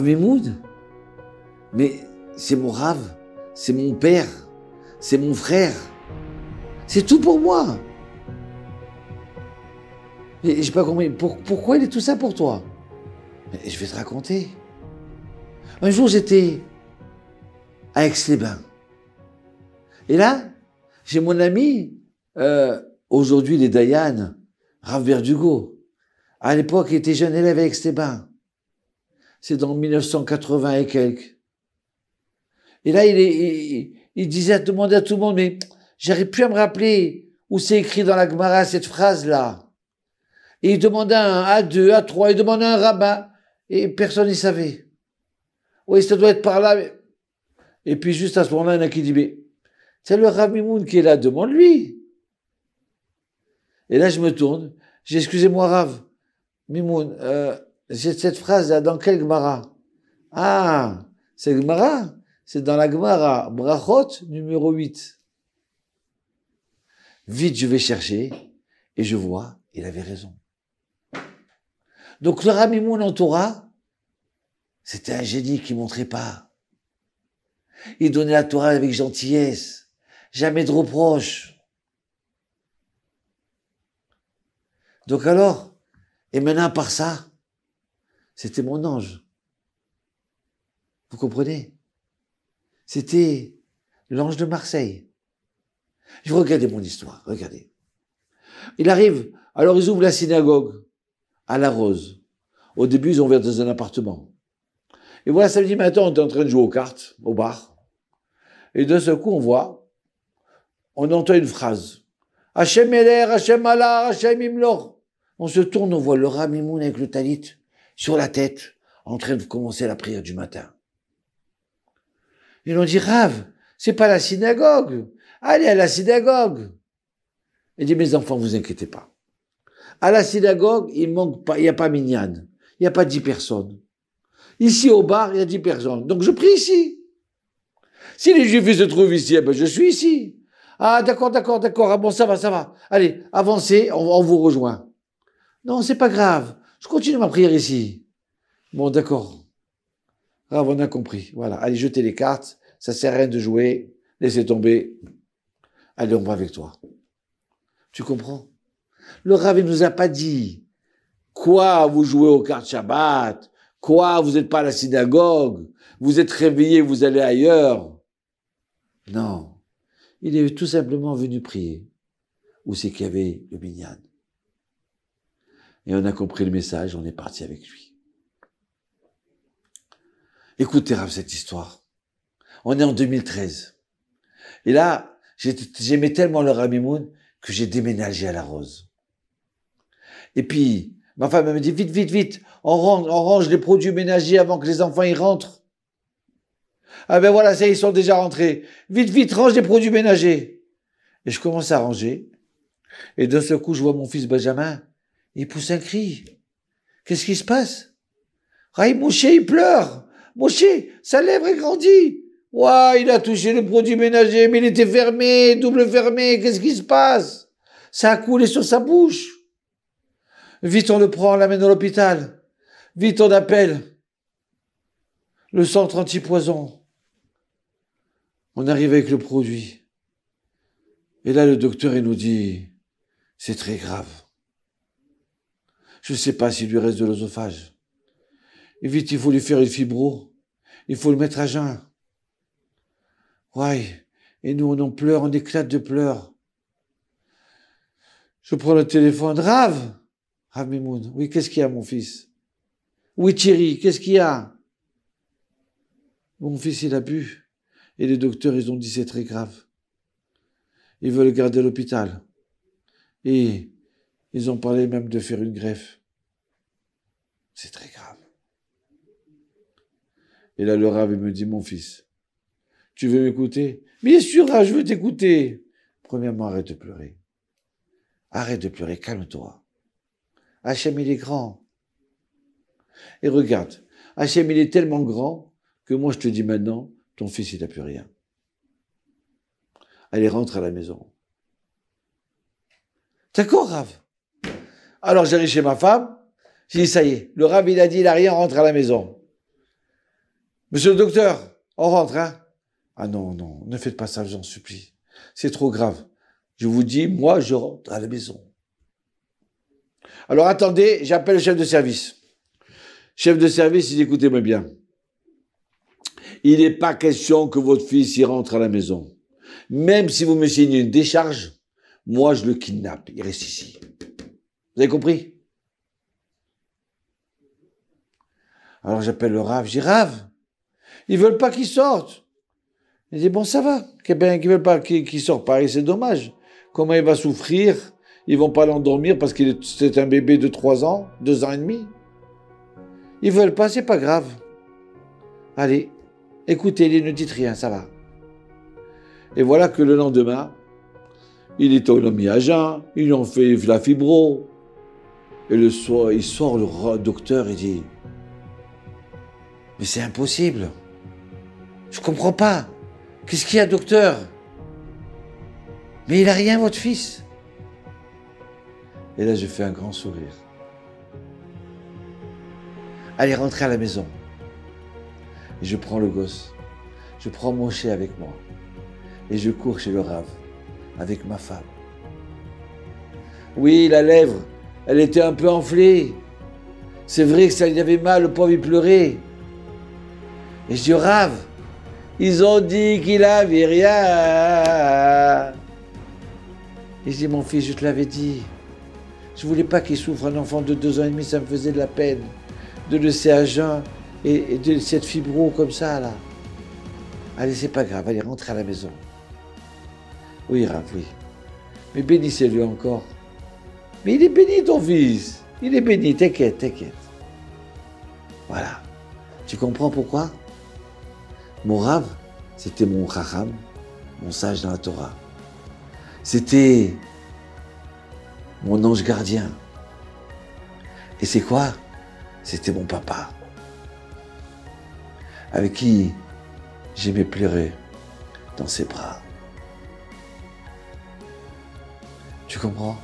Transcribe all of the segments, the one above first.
Mimoun, mais c'est mon Rav, c'est mon père, c'est mon frère. C'est tout pour moi. Et j'ai pas compris, pourquoi il est tout ça pour toi? Mais je vais te raconter. Un jour, j'étais à Aix-les-Bains. Et là, j'ai mon ami, aujourd'hui il est Dayan, Rav Verdugo. À l'époque, il était jeune élève à Aix-les-Bains. C'est dans 1980 et quelques. Et là, il disait, demandait à tout le monde, mais j'arrive plus à me rappeler où c'est écrit dans la Gemara cette phrase-là. Et il demandait un A2, A3, il demandait un rabbin, et personne n'y savait. Oui, ça doit être par là. Et puis juste à ce moment-là, il y en a qui dit, mais c'est le Rav Mimoun qui est là, demande-lui. Et là, je me tourne, j'ai excusez-moi Rav Mimoun, j'ai cette phrase-là, dans quelle Gemara? Ah, c'est Gemara? C'est dans la Gemara, Brachot, numéro 8. Vite, je vais chercher, et je vois, il avait raison. Donc, le Rav Mimoun en Torah, c'était un génie qui montrait pas. Il donnait la Torah avec gentillesse, jamais de reproches. Donc alors, et maintenant, par ça, c'était mon ange. Vous comprenez? C'était l'ange de Marseille. Je regardais mon histoire, regardez. Il arrive, alors ils ouvrent la synagogue à la Rose. Au début, ils ont ouvert dans un appartement. Et voilà, samedi matin, on est en train de jouer aux cartes, au bar. Et d'un seul coup, on entend une phrase. Hachem Eler, Hachem Allah, Hachem Imlor. On se tourne, on voit le Rav Mimoun avec le talit sur la tête, en train de commencer la prière du matin. Ils ont dit, Rav, c'est pas la synagogue. Allez à la synagogue. Il dit, mes enfants, vous inquiétez pas. À la synagogue, il n'y a pas minyan. Il n'y a pas 10 personnes. Ici, au bar, il y a 10 personnes. Donc, je prie ici. Si les Juifs se trouvent ici, eh ben, je suis ici. Ah, d'accord. Ah bon, ça va. Allez, avancez, on vous rejoint. Non, c'est pas grave. Je continue ma prière ici. Bon, d'accord. Rav, on a compris. Voilà. Allez, jetez les cartes. Ça sert à rien de jouer. Laissez tomber. Allez, on va avec toi. Tu comprends? Le Rav, il nous a pas dit quoi vous jouez aux cartes Shabbat, quoi vous n'êtes pas à la synagogue, vous êtes réveillé, vous allez ailleurs. Non. Il est tout simplement venu prier. Où c'est qu'il y avait le minyan. Et on a compris le message, on est parti avec lui. Écoutez, Rav, cette histoire. On est en 2013. Et là, j'aimais tellement le Rav Mimoun que j'ai déménagé à la Rose. Et puis, ma femme me dit, vite, on range les produits ménagers avant que les enfants y rentrent. Ah ben voilà, ça, ils sont déjà rentrés. Vite, range les produits ménagers. Et je commence à ranger. Et d'un seul coup, je vois mon fils Benjamin. Il pousse un cri. Qu'est-ce qui se passe? Moshe, il pleure. Moshe, sa lèvre est grandie. Ouah, il a touché le produit ménager, mais il était fermé, double fermé. Qu'est-ce qui se passe? Ça a coulé sur sa bouche. Vite, on le prend, on l'amène à l'hôpital. Vite, on appelle le centre antipoison. On arrive avec le produit. Et là, le docteur, il nous dit, c'est très grave. Je ne sais pas s'il lui reste de l'œsophage. Et vite, il faut lui faire une fibro. Il faut le mettre à jeun. Ouais. Et nous, on en pleure, on éclate de pleurs. Je prends le téléphone. Rav Mimoun. Oui, qu'est-ce qu'il y a, mon fils? Oui, Thierry, qu'est-ce qu'il y a? Mon fils, il a bu. Et les docteurs, ils ont dit, c'est très grave. Ils veulent le garder à l'hôpital. Et ils ont parlé même de faire une greffe. C'est très grave. Et là, le Rav, il me dit, mon fils, tu veux m'écouter? Bien sûr, Rav, je veux t'écouter. Premièrement, arrête de pleurer. Arrête de pleurer, calme-toi. Hachem, il est grand. Et regarde, Hachem, il est tellement grand que moi, je te dis maintenant, ton fils, il n'a plus rien. Allez, rentre à la maison. D'accord, Rav? Alors, j'arrive chez ma femme, j'ai dit, ça y est, le Rav, il a dit, il n'a rien, rentre à la maison. Monsieur le docteur, on rentre, hein? Ah non, non, ne faites pas ça, j'en supplie. C'est trop grave. Je vous dis, moi, je rentre à la maison. Alors attendez, j'appelle le chef de service. Chef de service, il dit, écoutez-moi bien. Il n'est pas question que votre fils y rentre à la maison. Même si vous me signez une décharge, moi, je le kidnappe. Il reste ici. Vous avez compris? Alors j'appelle le Rav. Je dis, Rav, ils veulent pas qu'il sorte. Il dit, bon, ça va. Qu'ils veulent pas qu'il sorte. Pareil, c'est dommage. Comment il va souffrir? Ils vont pas l'endormir parce que c'est un bébé de 3 ans, 2 ans et demi. Ils veulent pas, c'est pas grave. Allez, écoutez-les, ne dites rien, ça va. Et voilà que le lendemain, il est au mis à jeun, ils lui ont fait la fibro. Et le soir, il sort le docteur et dit, mais c'est impossible. Je comprends pas. Qu'est-ce qu'il y a, docteur? Mais il a rien, votre fils. Et là, je fais un grand sourire. Allez, rentrez à la maison. Et je prends le gosse. Je prends mon chien avec moi. Et je cours chez le Rav, avec ma femme. Oui, la lèvre, elle était un peu enflée. C'est vrai que ça lui avait mal, le pauvre, il pleurait. Et je dis au Rav, ils ont dit qu'il avait rien. Et je dis, mon fils, je te l'avais dit. Je voulais pas qu'il souffre, un enfant de 2 ans et demi, ça me faisait de la peine. De le laisser à jeun et de cette fibro comme ça, là. Allez, c'est pas grave, allez, rentrez à la maison. Oui, Rav, oui. Mais bénissez-le encore. Mais il est béni, ton fils. Il est béni, t'inquiète, t'inquiète. Voilà. Tu comprends pourquoi? Mon Rav, c'était mon Chacham, mon sage dans la Torah. C'était mon ange gardien. Et c'est quoi? C'était mon papa, avec qui j'aimais pleurer dans ses bras. Tu comprends?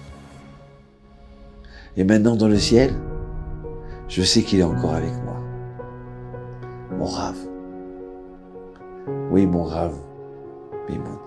Et maintenant, dans le ciel, je sais qu'il est encore avec moi. Mon Rav. Oui, mon Rav Mimoun.